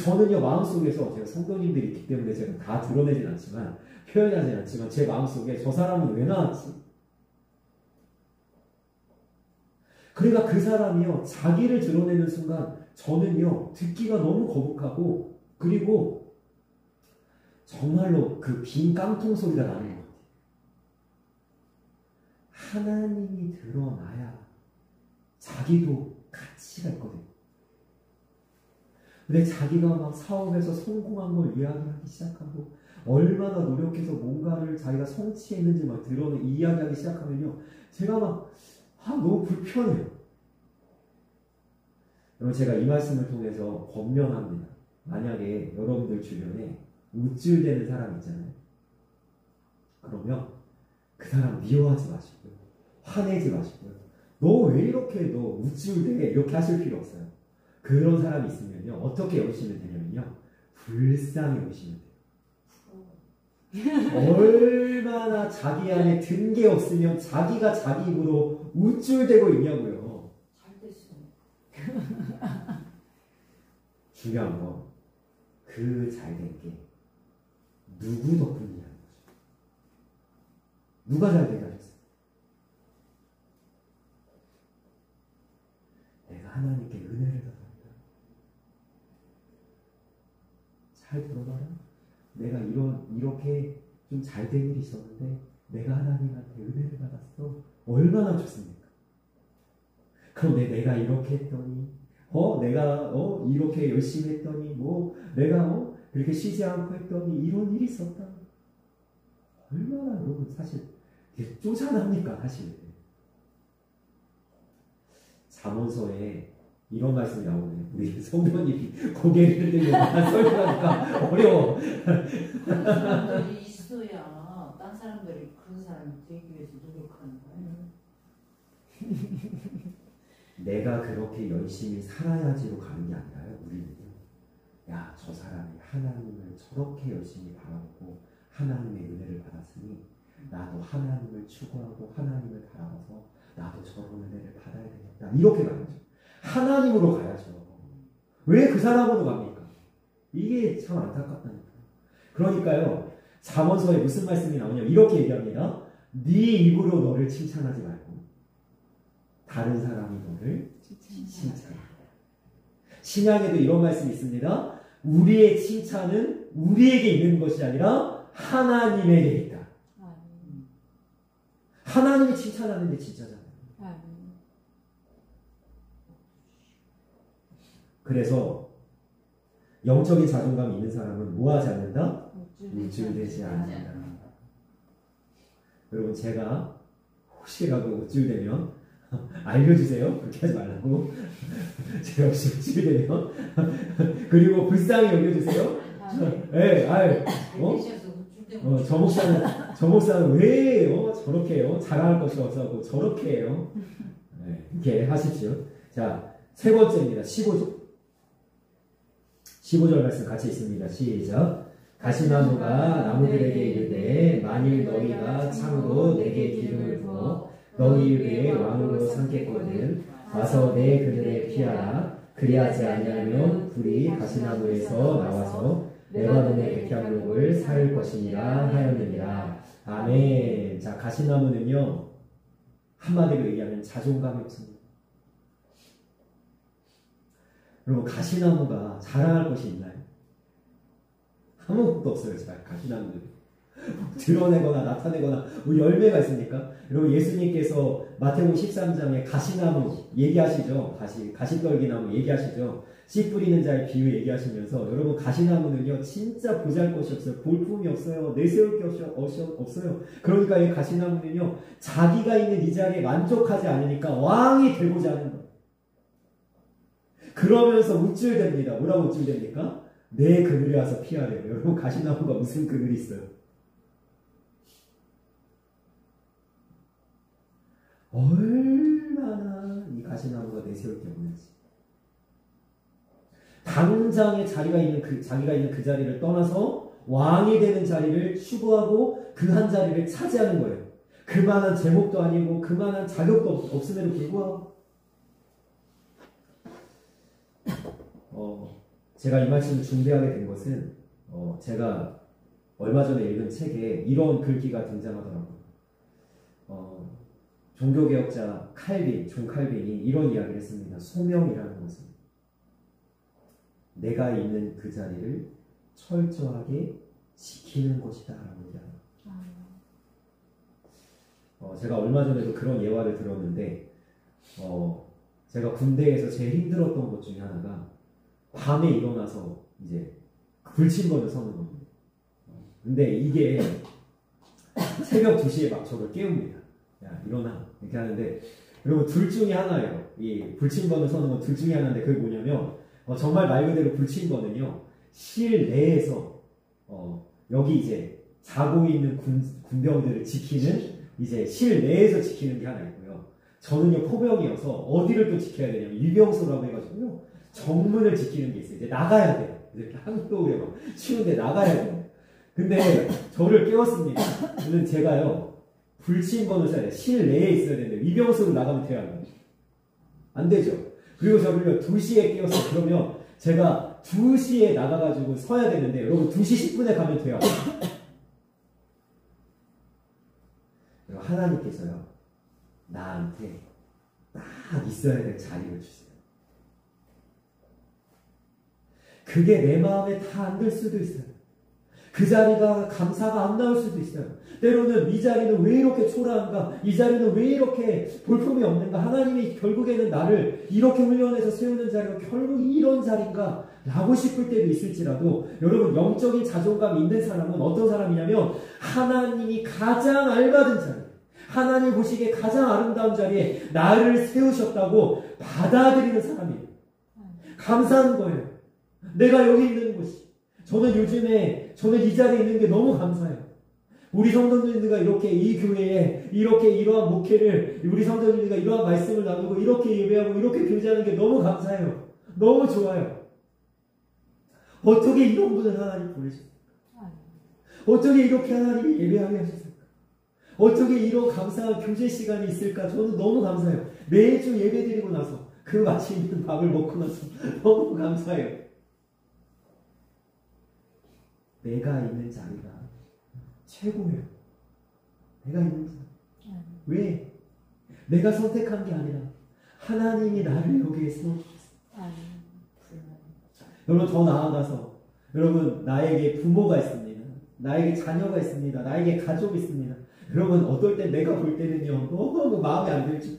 저는요 마음속에서 제가 성도님들이 있기 때문에 제가 다 드러내진 않지만 표현하진 않지만 제 마음속에 저 사람은 왜 나왔지? 그러니까 그 사람이요 자기를 드러내는 순간 저는요 듣기가 너무 거북하고 그리고 정말로 그 빈 깡통 소리가 나는 것 같아요. 하나님이 드러나야 자기도 같이 갈 거거든요. 근데 자기가 막 사업에서 성공한 걸 이야기하기 시작하고 얼마나 노력해서 뭔가를 자기가 성취했는지 막 이야기하기 시작하면요 제가 막 너무 불편해요. 여러분 제가 이 말씀을 통해서 권면합니다. 만약에 여러분들 주변에 우쭐대는 사람 있잖아요. 그러면 그 사람 미워하지 마시고요. 화내지 마시고요. 너 왜 이렇게 너 우쭐대? 이렇게 하실 필요 없어요. 그런 사람이 있으면요. 어떻게 여기시면 되냐면요. 불쌍히 여기시면 돼요. 얼마나 자기 안에 든 게 없으면 자기가 자기 입으로 우쭐대고 있냐고요. 잘 됐어요. 중요한 건 그 잘된 게 누구 덕분이냐는 거죠. 누가 잘되게 하셨어요? 내가 하나님께 은혜를 받았다. 잘 들어봐라. 내가 이렇게 좀 잘된 일이 있었는데 내가 하나님한테 은혜를 받았어. 얼마나 좋습니까? 그런데 내가 이렇게 했더니 내가 이렇게 열심히 했더니 내가 그렇게 쉬지 않고 했더니 이런 일이 있었다. 얼마나 여러분 사실 쪼잔합니까 사실. 잠언서에 이런 말씀이 나오네요. 우리 성도님이 고개를 들고 설교하니까 어려워. 그런 사람들이 있어야 딴 사람들이 그런 사람이 되기 위해서 노력하는 거예요. 내가 그렇게 열심히 살아야지로 가는 게 아니라요. 우리는요. 야, 저 사람이 하나님을 저렇게 열심히 바라보고 하나님의 은혜를 받았으니 나도 하나님을 추구하고 하나님을 바라봐서 나도 저런 은혜를 받아야 되겠다. 이렇게 가야죠. 하나님으로 가야죠. 왜 그 사람으로 갑니까? 이게 참 안타깝다니까요. 그러니까요. 잠언서에 무슨 말씀이 나오냐면 이렇게 얘기합니다. 네 입으로 너를 칭찬하지 말고 다른 사람이 너를 칭찬하라. 신약에도 이런 말씀이 있습니다. 우리의 칭찬은 우리에게 있는 것이 아니라 하나님에게 있다. 하나님이 칭찬하는 게 진짜잖아요. 그래서 영적인 자존감이 있는 사람은 뭐하지 않는다? 우쭐대지 않는다. 여러분 제가 혹시라도 우쭐대면 알려주세요. 그렇게 하지 말라고. 제가 혹시 우쭐대면 그리고 불쌍히 여겨주세요. 네, 저 목사는 왜 저렇게 자랑할 것이 없어서 저렇게 해요. 네, 이렇게 하십시오. 자, 세 번째입니다. 15절. 15절 말씀 같이 있습니다. 시작. 가시나무가 나무들에게 이르되 만일 너희가 참으로 내게 기름을 부어 너희에게 왕으로 삼겠거든 와서 내 그늘에 피하라. 그리하지 아니하면 불이 가시나무에서 나와서 레바논의 백향목을 살 것이니라 하였느니라. 아멘. 자, 가시나무는요 한마디로 얘기하면 자존감이 없습니다. 여러분 가시나무가 자랑할 것이 있나요? 아무것도 없어요. 가시나무는 드러내거나 나타내거나 열매가 있습니까? 여러분 예수님께서 마태복음 13장에 가시나무 얘기하시죠. 가시떨기나무 얘기하시죠. 씨 뿌리는 자의 비유 얘기하시면서 여러분 가시나무는요 진짜 보잘것이 없어요. 볼품이 없어요. 내세울 게 없어요. 그러니까 이 가시나무는요 자기가 있는 이 자리에 만족하지 않으니까 왕이 되고자 하는 거예요. 그러면서 우쭐댑니다. 뭐라고 우쭐댑니까? 내 그늘에 와서 피하래요. 여러분 가시나무가 무슨 그늘이 있어요? 얼마나 이 가시나무가 내세울 게 없는지. 당장에 자기가 있는 그 자리를 떠나서 왕이 되는 자리를 추구하고 그 한 자리를 차지하는 거예요. 그만한 제목도 아니고 그만한 자격도 없음에도 불구하고 제가 이 말씀을 준비하게 된 것은 제가 얼마 전에 읽은 책에 이런 글귀가 등장하더라고요. 종교개혁자 존 칼빈이 이런 이야기를 했습니다. 소명이라는 것은 내가 있는 그 자리를 철저하게 지키는 것이다 라고 얘기합니다. 제가 얼마 전에도 그런 예화를 들었는데 제가 군대에서 제일 힘들었던 것 중에 하나가 밤에 일어나서 이제 불침번을 서는 겁니다. 근데 이게 새벽 2시에 막 저를 깨웁니다. 야 일어나 이렇게 하는데 여러분 둘 중에 하나예요. 이 불침번을 서는 건 둘 중에 하나인데 그게 뭐냐면 정말 말 그대로 불침번은요 실내에서 여기 이제 자고 있는 군병들을 지키는 이제 실내에서 지키는 게 하나 있고요. 저는요 포병이어서 어디를 또 지켜야 되냐면 유병소라고 해가지고요 정문을 지키는 게 있어요. 이제 나가야 돼요. 이렇게 한국에 막 추운데 나가야 돼요. 근데 저를 깨웠습니다. 저는 제가요 불침번을 써야 돼요. 실내에 있어야 되는데 위병소로 나가면 돼요. 안 되죠. 그리고 저를요 2시에 깨웠어요. 그러면 제가 2시에 나가가지고 서야 되는데 여러분 2시 10분에 가면 돼요. 하나님께서요 나한테 딱 있어야 될 자리를 주세요. 그게 내 마음에 다 안 들 수도 있어요. 그 자리가 감사가 안 나올 수도 있어요. 때로는 이 자리는 왜 이렇게 초라한가? 이 자리는 왜 이렇게 볼품이 없는가? 하나님이 결국에는 나를 이렇게 훈련해서 세우는 자리가 결국 이런 자리인가? 라고 싶을 때도 있을지라도 여러분 영적인 자존감이 있는 사람은 어떤 사람이냐면 하나님이 가장 알맞은 자리, 하나님 보시기에 가장 아름다운 자리에 나를 세우셨다고 받아들이는 사람이에요. 감사한 거예요. 내가 여기 있는 곳이. 저는 요즘에 이 자리에 있는 게 너무 감사해요. 우리 성도님들과 이렇게 이 교회에 이렇게 이러한 목회를 우리 성도님들과 이러한 말씀을 나누고 이렇게 예배하고 이렇게 교제하는 게 너무 감사해요. 너무 좋아요. 어떻게 이런 분을 하나님 보내셨을까? 어떻게 이렇게 하나님이 예배하게 하셨을까? 어떻게 이런 감사한 교제 시간이 있을까? 저는 너무 감사해요. 매주 예배 드리고 나서 그 맛있는 밥을 먹고 나서 너무 감사해요. 내가 있는 자리가 최고예요. 내가 있는 자리. 왜? 내가 선택한 게 아니라 하나님이 나를 여기에 세워주셨어요. 여러분 더 나아가서 여러분 나에게 부모가 있습니다. 나에게 자녀가 있습니다. 나에게 가족이 있습니다. 여러분 어떨 때 내가 볼 때는요 너무 마음에 안 들죠.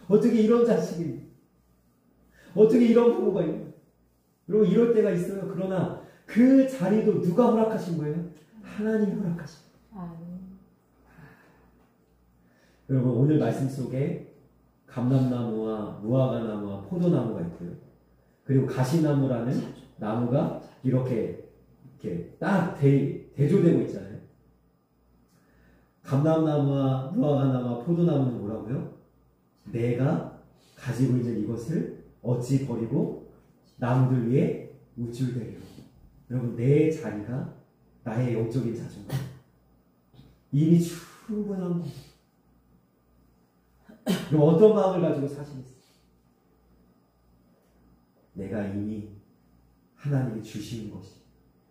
어떻게 이런 자식이 어떻게 이런 부모가 있냐. 여러분 이럴 때가 있어요. 그러나 그 자리도 누가 허락하신 거예요? 하나님이 허락하신 거예요. 여러분 오늘 말씀 속에 감람나무와 무화과나무와 포도나무가 있고요. 그리고 가시나무라는 나무가 이렇게 딱 대조되고 있잖아요. 감람나무와 무화과나무와 포도나무는 뭐라고요? 내가 가지고 있는 이것을 어찌 버리고 남들 위해 우쭐대리로. 여러분 내 자리가 나의 영적인 자존감 이미 충분한 거. 그럼 어떤 마음을 가지고 사시겠어요? 내가 이미 하나님이 주신 것이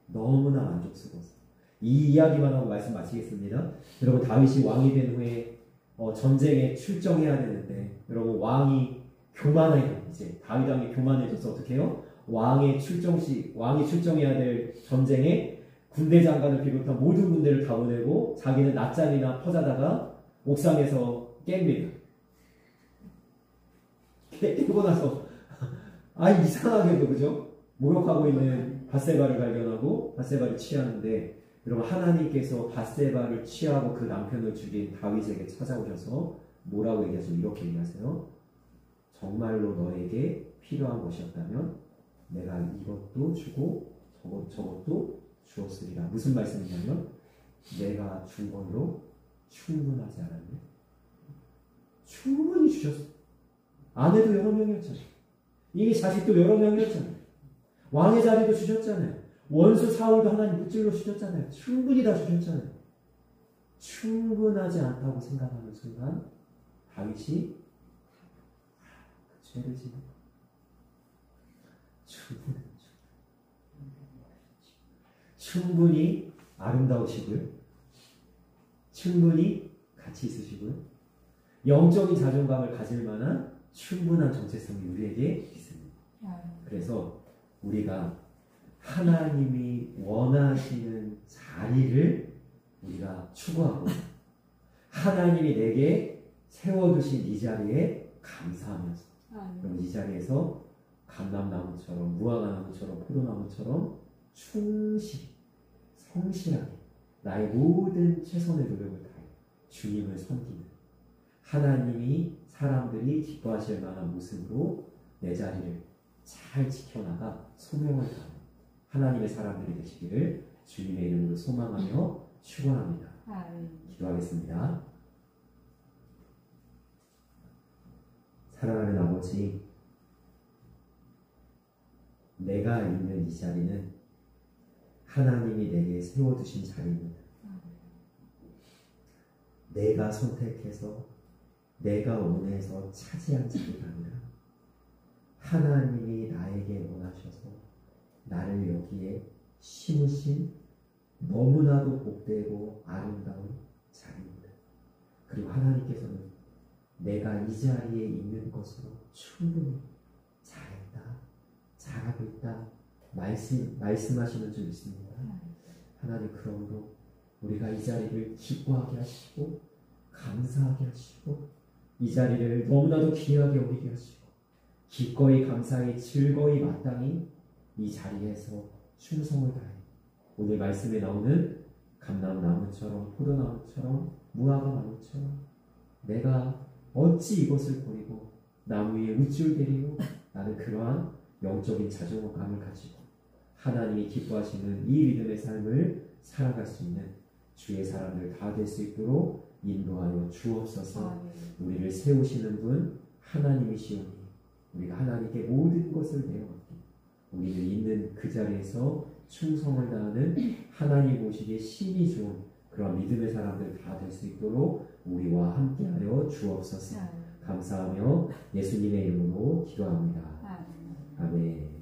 너무나 만족스러워서. 이 이야기만 하고 말씀 마치겠습니다. 여러분 다윗이 왕이 된 후에 전쟁에 출정해야 되는데 여러분 왕이 교만해요. 이제 다윗 왕이 교만해져서 어떻게 해요? 왕이 출정해야 될 전쟁에 군대 장관을 비롯한 모든 군대를 다 보내고 자기는 낮잠이나 퍼자다가 옥상에서 깹니다. 깨고 나서 이상하게도 그죠? 모욕하고 있는 밧세바를 발견하고 밧세바를 취하는데 여러분 하나님께서 밧세바를 취하고 그 남편을 죽인 다윗에게 찾아오셔서 뭐라고 얘기하세요? 이렇게 얘기하세요. 정말로 너에게 필요한 것이었다면 내가 이것도 주고 저것도 주었으리라. 무슨 말씀이냐면 내가 준 걸로 충분하지 않았네. 충분히 주셨어. 아내도 여러 명이었잖아요. 이미 자식도 여러 명이었잖아요. 왕의 자리도 주셨잖아요. 원수 사울도 하나님 무찔러 주셨잖아요. 충분히 다 주셨잖아요. 충분하지 않다고 생각하는 순간 다윗이 죄를 지는 충분히 아름다우시고요. 충분히 가치 있으시고요. 영적인 자존감을 가질 만한 충분한 정체성이 우리에게 있습니다. 그래서 우리가 하나님이 원하시는 자리를 우리가 추구하고 하나님이 내게 세워두신 이 자리에 감사하면서 그럼 이 자리에서 감람나무처럼 무화과나무처럼 포도나무처럼 충실히 성실하게 나의 모든 최선의 노력을 다해 주님을 섬기는 하나님이 사람들이 기뻐하실 만한 모습으로 내 자리를 잘 지켜나가 소명을 다하는 하나님의 사람들이 되시기를 주님의 이름으로 소망하며 축원합니다. 기도하겠습니다. 사랑하는 아버지, 내가 있는 이 자리는 하나님이 내게 세워두신 자리입니다. 내가 선택해서 내가 원해서 차지한 자리가 아니라 하나님이 나에게 원하셔서 나를 여기에 심으신 너무나도 복되고 아름다운 자리입니다. 그리고 하나님께서는 내가 이 자리에 있는 것으로 충분히 잘했다, 잘하고 있다 말씀하시는 줄 믿습니다. 하나님, 그러므로 우리가 이 자리를 기뻐하게 하시고 감사하게 하시고 이 자리를 너무나도 귀하게 여기게 하시고 기꺼이 감사히 즐거이 마땅히 이 자리에서 충성을 다해 오늘 말씀에 나오는 감람나무처럼 포도나무처럼 무화과 나무처럼 내가 어찌 이것을 버리고 나무 위에 우쭐대리요. 나는 그러한 영적인 자존감을 가지고 하나님이 기뻐하시는 이 믿음의 삶을 살아갈 수 있는 주의 사람들 다 될 수 있도록 인도하여 주옵소서. 우리를 세우시는 분 하나님이시오니 우리가 하나님께 모든 것을 내어받기, 우리는 있는 그 자리에서 충성을 다하는 하나님 보시기에 심히 좋은 그런 믿음의 사람들 다 될 수 있도록 우리와 함께하여 주옵소서. 감사하며 예수님의 이름으로 기도합니다. 아멘.